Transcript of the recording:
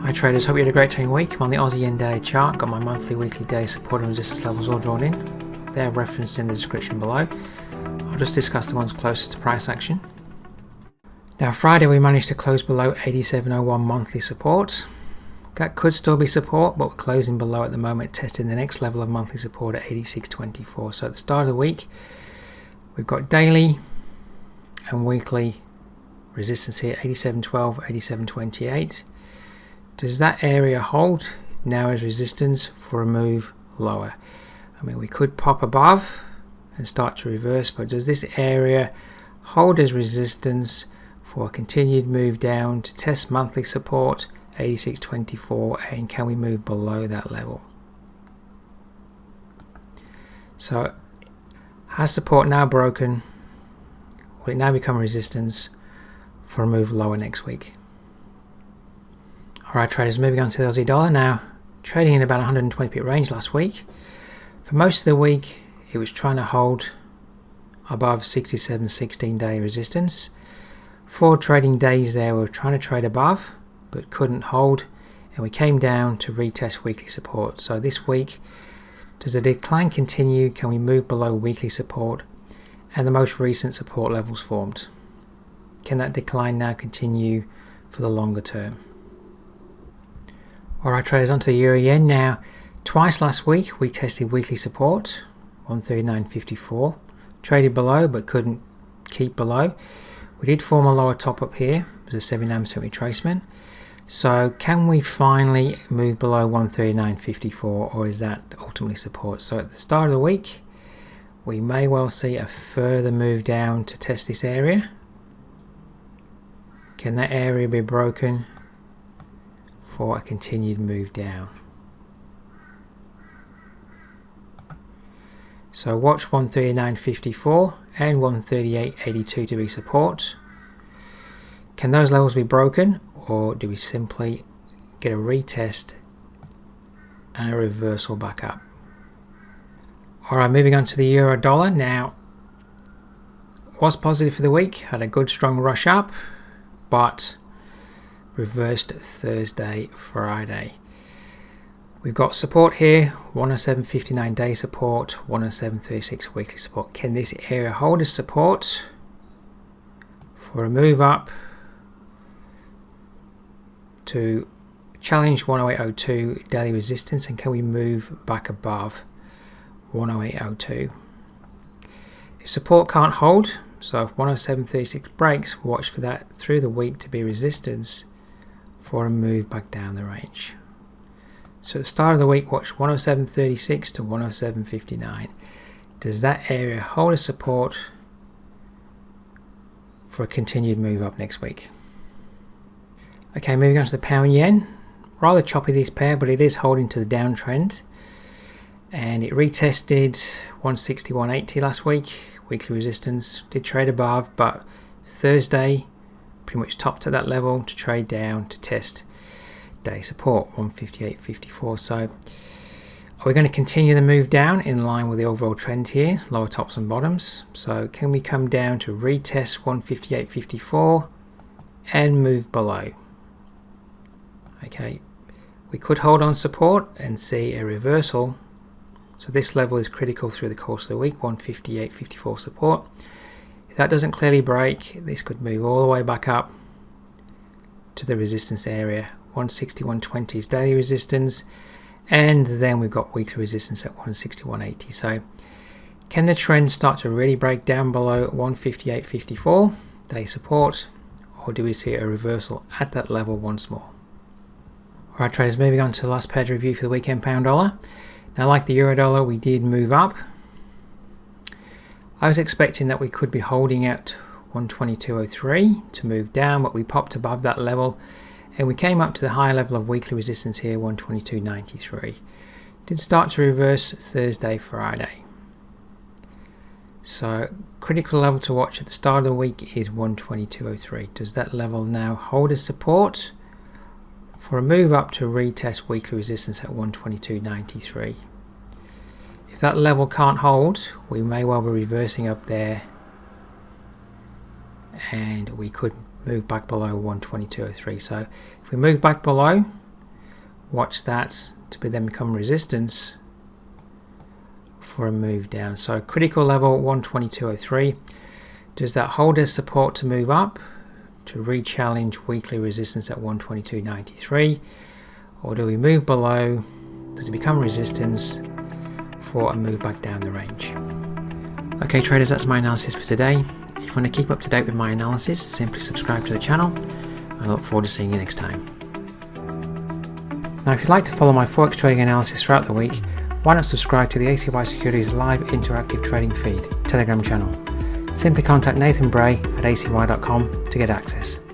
Hi traders, hope you had a great trading week. I'm on the Aussie yen day chart, got my monthly, weekly, day support and resistance levels all drawn in. They're referenced in the description below. I'll just discuss the ones closest to price action. Now Friday we managed to close below 87.01 monthly support. That could still be support, but we're closing below at the moment, testing the next level of monthly support at 86.24. So at the start of the week, we've got daily and weekly resistance here, 87.12, 87.28. Does that area hold now as resistance for a move lower? I mean, we could pop above and start to reverse, but does this area hold as resistance for a continued move down to test monthly support 86.24, and can we move below that level? So has support now broken? Will it now become resistance for a move lower next week? Alright traders, moving on to the Aussie dollar now. Trading in about 120 pip range last week. For most of the week it was trying to hold above 67 16-day resistance. 4 trading days there we were trying to trade above but couldn't hold, and we came down to retest weekly support. So this week, does the decline continue? Can we move below weekly support and the most recent support levels formed? Can that decline now continue for the longer term? Alright traders, onto the Euro Yen now. Twice last week we tested weekly support, 139.54. Traded below but couldn't keep below. We did form a lower top up here, it was a 79% retracement. So can we finally move below 139.54, or is that ultimately support? So at the start of the week we may well see a further move down to test this area. Can that area be broken for a continued move down? So watch 139.54 and 138.82 to be support. Can those levels be broken, or do we simply get a retest and a reversal back up? Alright, moving on to the euro dollar now. Was positive for the week, had a good strong rush up, but reversed Thursday, Friday. We've got support here, 107.59 day support, 107.36 weekly support. Can this area hold as support for a move up to challenge 108.02 daily resistance, and can we move back above 108.02? If support can't hold, so if 107.36 breaks, watch for that through the week to be resistance for a move back down the range. So at the start of the week, watch 107.36 to 107.59. Does that area hold as support for a continued move up next week? Okay, moving on to the pound yen. Rather choppy this pair, but it is holding to the downtrend. And it retested 161.80 last week, weekly resistance. Did trade above, but Thursday pretty much topped at that level to trade down to test day support, 158.54. So are we going to continue the move down in line with the overall trend here, lower tops and bottoms? So can we come down to retest 158.54 and move below? Okay, we could hold on support and see a reversal. So this level is critical through the course of the week, 158.54 support. If that doesn't clearly break, this could move all the way back up to the resistance area. 161.20 is daily resistance, and then we've got weekly resistance at 161.80. So can the trend start to really break down below 158.54 day support, or do we see a reversal at that level once more? Alright traders, moving on to the last pair to review for the weekend, pound dollar. Now like the euro dollar, we did move up. I was expecting that we could be holding at 122.03 to move down, but we popped above that level and we came up to the higher level of weekly resistance here, 122.93. Did start to reverse Thursday, Friday. So critical level to watch at the start of the week is 122.03. Does that level now hold as support for a move up to retest weekly resistance at 122.93? If that level can't hold, we may well be reversing up there and we could move back below 122.03. So if we move back below watch that to then become resistance for a move down. So critical level 122.03. Does that hold as support to move up to re-challenge weekly resistance at 122.93, or do we move below? Does it become resistance for a move back down the range? Okay traders, that's my analysis for today. If you want to keep up to date with my analysis, simply subscribe to the channel. I look forward to seeing you next time. Now if you'd like to follow my Forex trading analysis throughout the week, why not subscribe to the ACY Securities live interactive trading feed Telegram channel. Simply contact Nathan.bray at acy.com to get access.